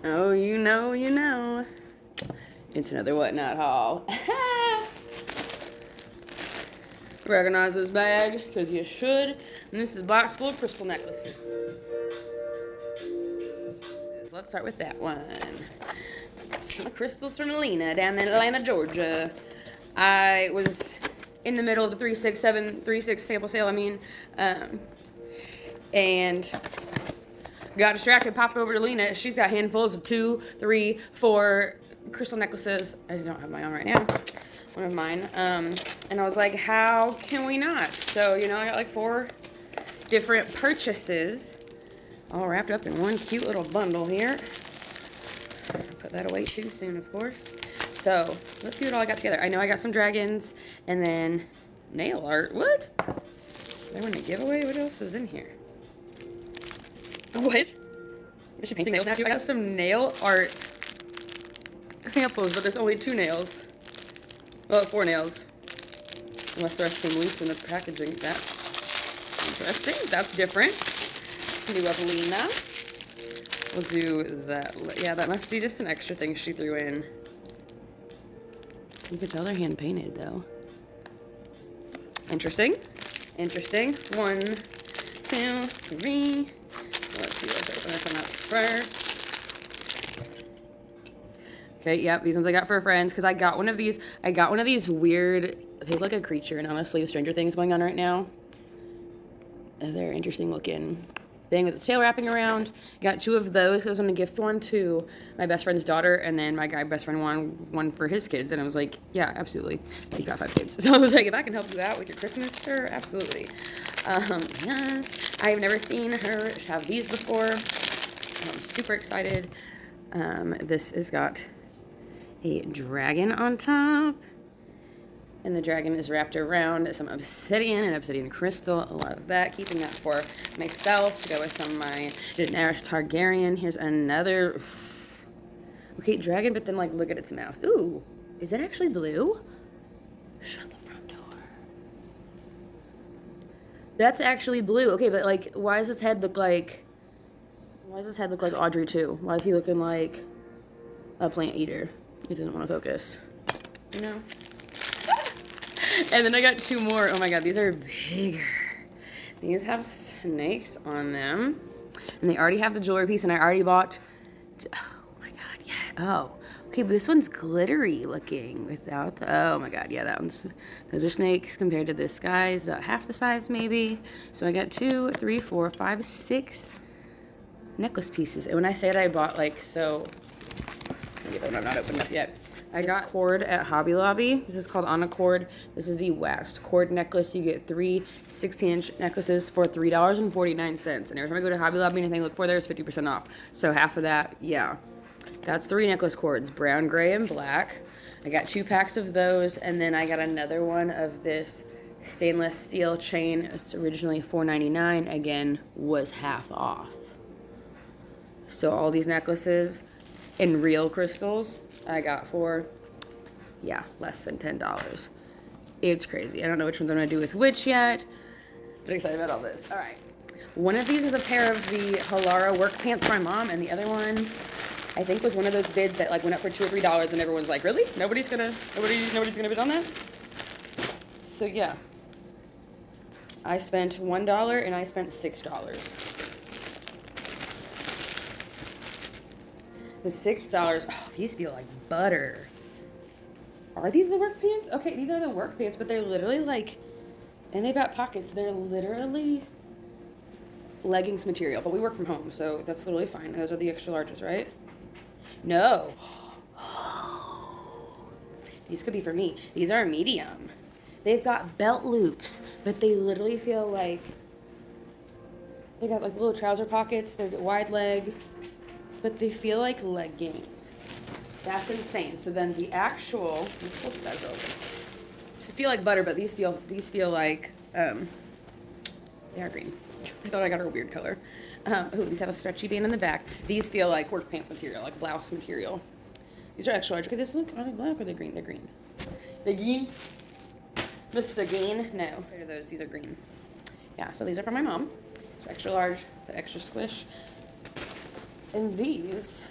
Oh, you know, you know. It's another whatnot haul. Recognize this bag, because you should. And this is a box full of crystal necklaces. So let's start with that one. Some crystals from Alina down in Atlanta, Georgia. I was in the middle of the 3-6 sample sale, and got distracted, popped over to Lena. She's got handfuls of 2, 3, 4 crystal necklaces. I don't have mine on right now. One of mine. And I was like, how can we not? So, I got like 4 different purchases all wrapped up in one cute little bundle here. Put that away too soon, of course. So, let's see what all I got together. I know I got some dragons and then nail art. What? Did I win a giveaway? What else is in here? What? Is she painting nails now too? I got some nail art samples, but there's only 2 nails. Well, 4 nails. Unless the rest came loose in the packaging. That's interesting. That's different. New Evelina. We'll do that. Yeah, that must be just an extra thing she threw in. You can tell they're hand painted though. Interesting. Interesting. 1, 2, 3. So let's see, let's open this one up first. Okay, yep, these ones I got for friends because I got one of these weird, they look like a creature, and honestly, Stranger Things going on right now. They're interesting looking thing with its tail wrapping around. Got 2 of those. I was going to gift one to my best friend's daughter, and then my guy best friend wanted one for his kids, and I was like, yeah, absolutely. He's got 5 kids. So I was like, if I can help you out with your Christmas, sure, absolutely. Yes. I've never seen her have these before. I'm super excited. This has got a dragon on top. And the dragon is wrapped around some obsidian and obsidian crystal. I love that. Keeping that for myself to go with some of my Daenerys Targaryen. Here's another. Okay, dragon, but then like look at its mouth. Ooh, is it actually blue? Shut the front door. That's actually blue. Okay, but like, why does his head look like? Why does his head look like Audrey too? Why is he looking like a plant eater? It doesn't want to focus. You know. And then I got 2 more. Oh my god, these are bigger. These have snakes on them. And they already have the jewelry piece, and I already bought. Oh my god, yeah. Oh. Okay, but this one's glittery looking without the. Oh my god, yeah, that one's. Those are snakes compared to this guy's about half the size, maybe. So I got 2, 3, 4, 5, 6 necklace pieces. And when I say that, I bought like so. Let me get that one. I'm not opened up yet. I got cord at Hobby Lobby. This is called On a Cord. This is the wax cord necklace. You get 3 16-inch necklaces for $3.49. And every time I go to Hobby Lobby, anything I look for there is 50% off. So half of that, yeah. That's 3 necklace cords, brown, gray, and black. I got 2 packs of those, and then I got another one of this stainless steel chain. It's originally $4.99. Again, was half off. So all these necklaces in real crystals I got for, yeah, less than $10. It's crazy. I don't know which ones I'm going to do with which yet, but excited about all this. All right. One of these is a pair of the Halara work pants for my mom, and the other one, I think, was one of those bids that like went up for $2 or $3, and everyone's like, really? Nobody's gonna bid on that? So yeah. I spent $1 and I spent $6. The $6, oh, these feel like butter. Are these the work pants? Okay, these are the work pants, but they're literally like, and they've got pockets. They're literally leggings material, but we work from home, so that's literally fine. Those are the extra larges, right? No. These could be for me. These are medium. They've got belt loops, but they literally feel like, they got like little trouser pockets. They're wide leg. But they feel like leggings. That's insane. So then the actual, let's flip that open. To feel like butter, but these feel like they are green. I thought I got a weird color. Ooh, these have a stretchy band in the back. These feel like work pants material, like blouse material. These are extra large. Okay, this look, are they black or they're green? They're green. They're green. Mr. Green? No. What are those? These are green. Yeah, so these are for my mom. They're extra large. They're extra squish. And these